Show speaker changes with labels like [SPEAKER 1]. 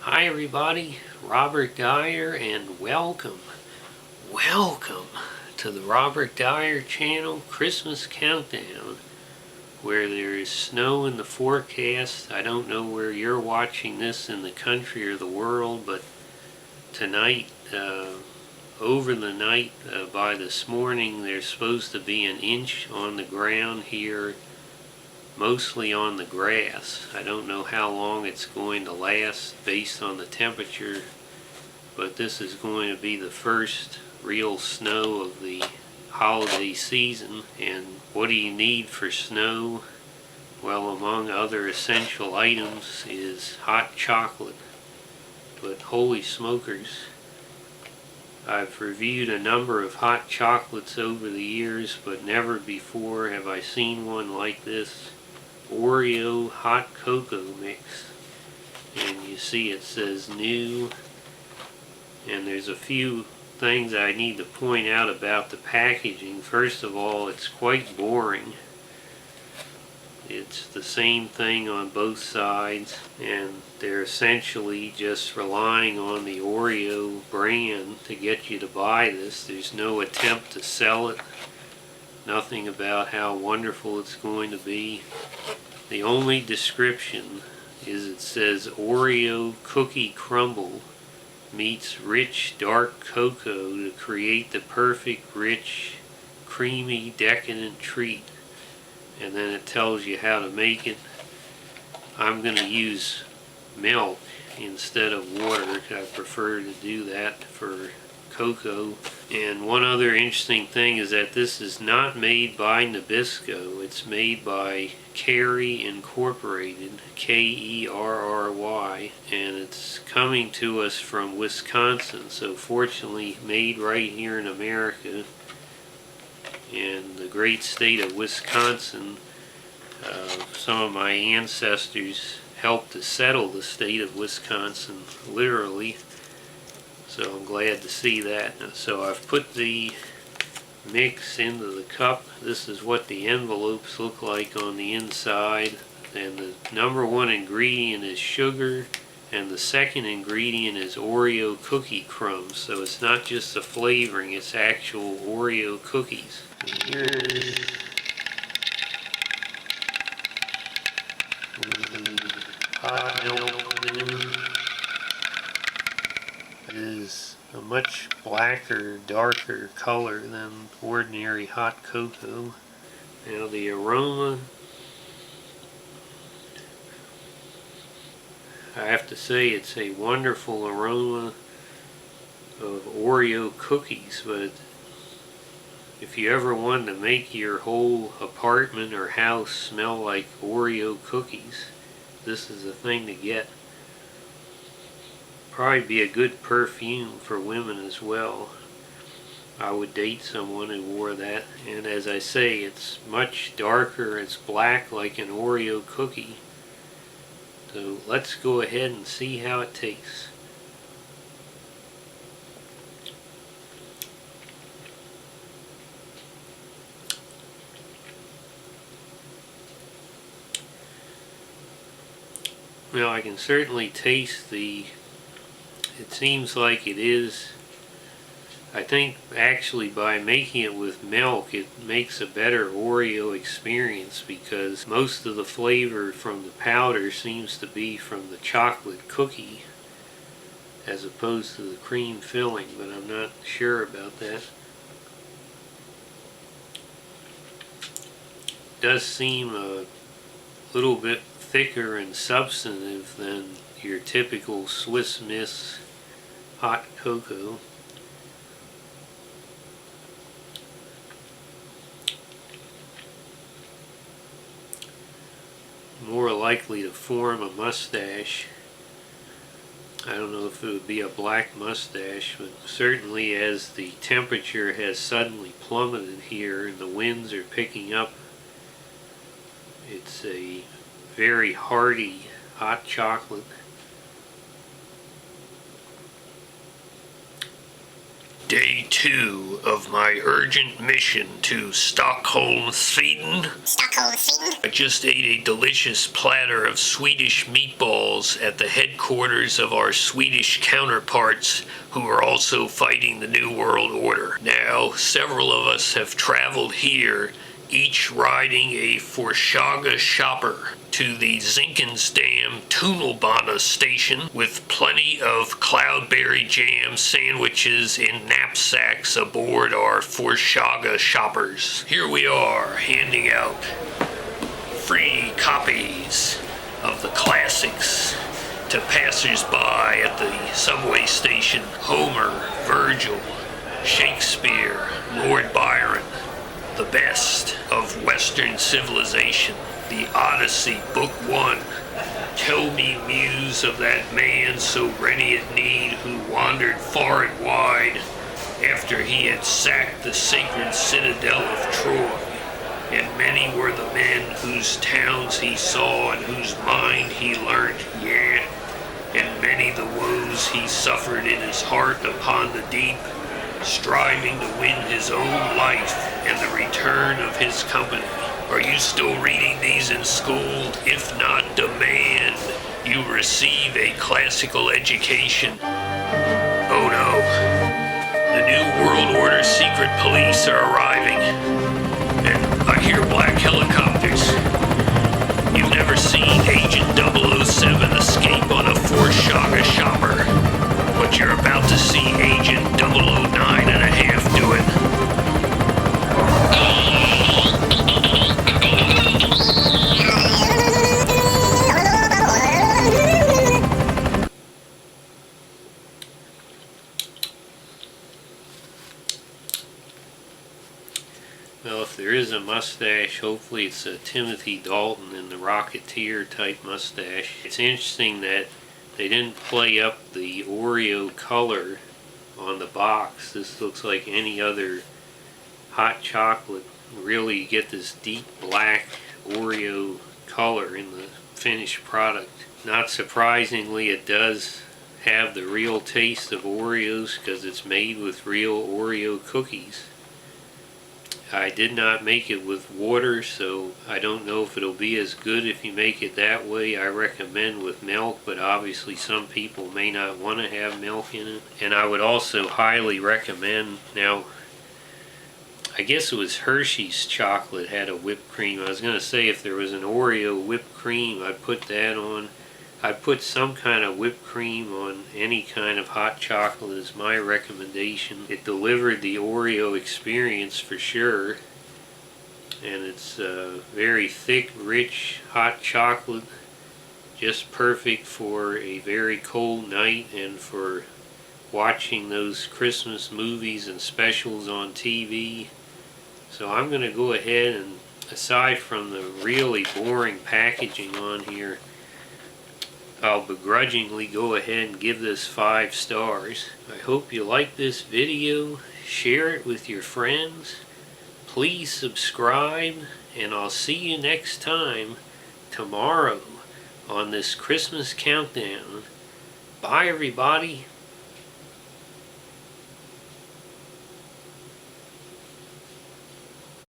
[SPEAKER 1] Hi everybody, Robert Dyer, and welcome to the Robert Dyer channel Christmas Countdown, where there is snow in the forecast. I don't know where you're watching this in the country or the world, but tonight, over the night, by this morning, there's supposed to be an inch on the ground here, mostly on the grass. I don't know how long it's going to last based on the temperature, but this is going to be the first real snow of the holiday season. And what do you need for snow? Well, among other essential items is hot chocolate. But holy smokers, I've reviewed a number of hot chocolates over the years, but never before have I seen one like this. Oreo Hot Cocoa mix, and you see it says new, and there's a few things I need to point out about the packaging. First of all, it's quite boring. It's the same thing on both sides, and they're essentially just relying on the Oreo brand to get you to buy this. There's no attempt to sell it. Nothing about how wonderful it's going to be. The only description is it says Oreo cookie crumble meets rich dark cocoa to create the perfect rich, creamy, decadent treat. And then it tells you how to make it. I'm going to use milk instead of water. I prefer to do that for cocoa. And one other interesting thing is that this is not made by Nabisco. It's made by Kerry Incorporated, Kerry, and it's coming to us from Wisconsin. So fortunately made right here in America. In the great state of Wisconsin, some of my ancestors helped to settle the state of Wisconsin, literally. So I'm glad to see that. So I've put the mix into the cup. This is what the envelopes look like on the inside. And the number one ingredient is sugar, and the second ingredient is Oreo cookie crumbs. So it's not just the flavoring, it's actual Oreo cookies. And here it is. Hot milk is a much blacker, darker color than ordinary hot cocoa. Now the aroma, I have to say it's a wonderful aroma of Oreo cookies, but if you ever wanted to make your whole apartment or house smell like Oreo cookies, this is the thing to get. Probably be a good perfume for women as well. I would date someone who wore that. And as I say, it's much darker. It's black like an Oreo cookie. So let's go ahead and see how it tastes. Well, I can certainly taste it seems like it is. I think actually by making it with milk it makes a better Oreo experience, because most of the flavor from the powder seems to be from the chocolate cookie as opposed to the cream filling, but I'm not sure about that. It does seem a little bit thicker and substantive than your typical Swiss Miss hot cocoa. More likely to form a mustache. I don't know if it would be a black mustache, but certainly as the temperature has suddenly plummeted here and the winds are picking up, it's a very hearty hot chocolate. Day 2 of my urgent mission to Stockholm, Sweden. I just ate a delicious platter of Swedish meatballs at the headquarters of our Swedish counterparts who are also fighting the New World Order. Now, several of us have traveled here, each riding a Forshaga shopper to the Zinkensdamm Tunnelbana station with plenty of cloudberry jam sandwiches in knapsacks aboard our Forshaga shoppers. Here we are, handing out free copies of the classics to passers-by at the subway station. Homer, Virgil, Shakespeare, Lord Byron, the best of Western civilization. The Odyssey, Book 1. Tell me, muse, of that man so ready at need who wandered far and wide after he had sacked the sacred citadel of Troy. And many were the men whose towns he saw and whose mind he learnt, yea, and many the woes he suffered in his heart upon the deep, striving to win his own life and the return of his company. Are you still reading these in school? If not, demand you receive a classical education. Oh no, the New World Order secret police are arriving, and I hear black helicopters. You've never seen Agent 007 escape on a Forshaga shopper, but you're about to see Agent 009 and a half do it. Well, if there is a mustache, hopefully it's a Timothy Dalton in the Rocketeer type mustache. It's interesting that they didn't play up the Oreo color on the box. This looks like any other hot chocolate. Really, you get this deep black Oreo color in the finished product. Not surprisingly, it does have the real taste of Oreos because it's made with real Oreo cookies. I did not make it with water, so I don't know if it'll be as good if you make it that way. I recommend with milk, but obviously some people may not want to have milk in it. And I would also highly recommend, now, I guess it was Hershey's chocolate had a whipped cream. I was going to say if there was an Oreo whipped cream, I'd put that on. I'd put some kind of whipped cream on any kind of hot chocolate is my recommendation. It delivered the Oreo experience for sure. And it's very thick, rich, hot chocolate. Just perfect for a very cold night and for watching those Christmas movies and specials on TV. So I'm going to go ahead and, aside from the really boring packaging on here, I'll begrudgingly go ahead and give this 5 stars. I hope you like this video. Share it with your friends. Please subscribe, and I'll see you next time tomorrow on this Christmas countdown. Bye everybody.